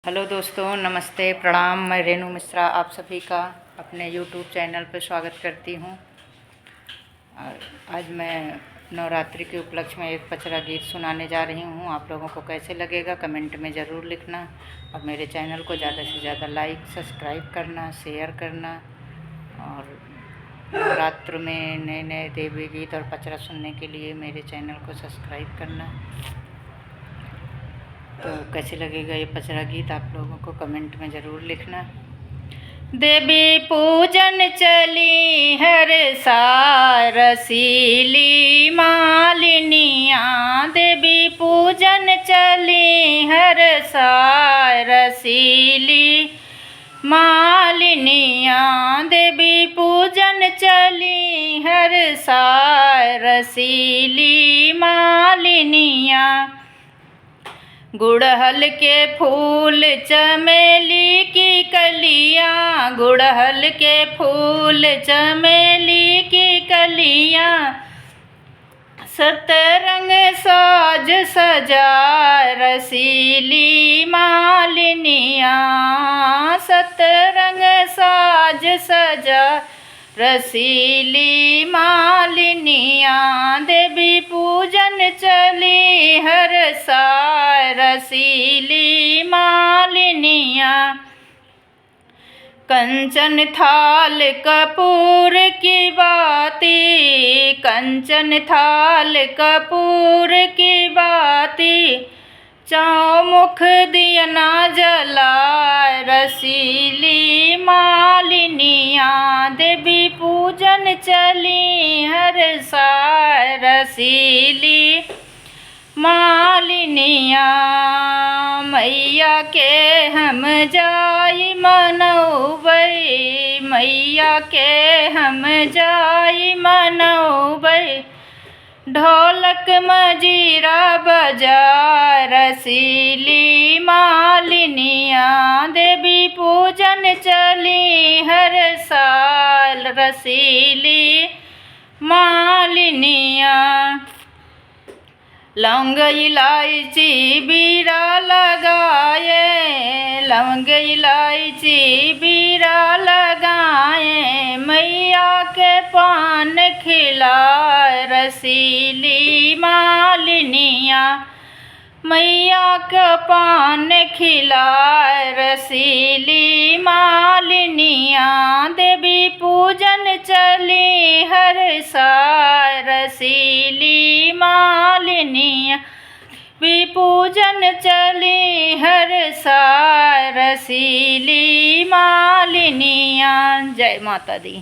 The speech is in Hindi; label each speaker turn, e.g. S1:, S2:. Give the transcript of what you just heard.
S1: हेलो दोस्तों, नमस्ते, प्रणाम। मैं रेणु मिश्रा आप सभी का अपने यूट्यूब चैनल पर स्वागत करती हूँ। और आज मैं नवरात्रि के उपलक्ष्य में एक पचरा गीत सुनाने जा रही हूँ। आप लोगों को कैसे लगेगा कमेंट में ज़रूर लिखना, और मेरे चैनल को ज़्यादा से ज़्यादा लाइक सब्सक्राइब करना, शेयर करना। और नवरात्र में नए नए देवी गीत और पचरा सुनने के लिए मेरे चैनल को सब्सक्राइब करना। तो कैसे लगेगा ये पचरा गीत आप लोगों को कमेंट में ज़रूर लिखना। देवी पूजन चली हर साल रसीली मालिनिया, देवी पूजन चली हर साल रसीली मालिनिया, देवी पूजन चली हर साल रसीली मालिनिया। गुड़हल के फूल चमेली की कलियाँ, गुड़हल के फूल चमेली की कलियाँ, सतरंग साज सजा रसीली मालिनिया, सतरंग साज सजा रसीली मालिनिया, देवी पूजन चली हर साल रसीली मालिनिया। कंचन थाल कपूर की बाती, कंचन थाल कपूर की बाती, चौमुख दिया ना जला रसीली मालिनिया, देवी पूजन चली हर साल रसीली मालिनिया। मैया के हम जाई मनौबै, मैया के हम जाई मनौबै, ढोलक मजीरा बजा रसीली मालिनिया, देवी पूजन चली हर साल रसीली मालिनिया। लौंग इलायची बीरा लगाए, लौंग इलायची बीरा लगाए, मैया के पान खिलाए रसीली मालिनिया, मैया के पान खिलाए रसीली मालिनिया, देवी पूजन चली हर साल रसीली मालिनिया, देवी पूजन चली हर साल रसीली मालिनिया। जय माता दी।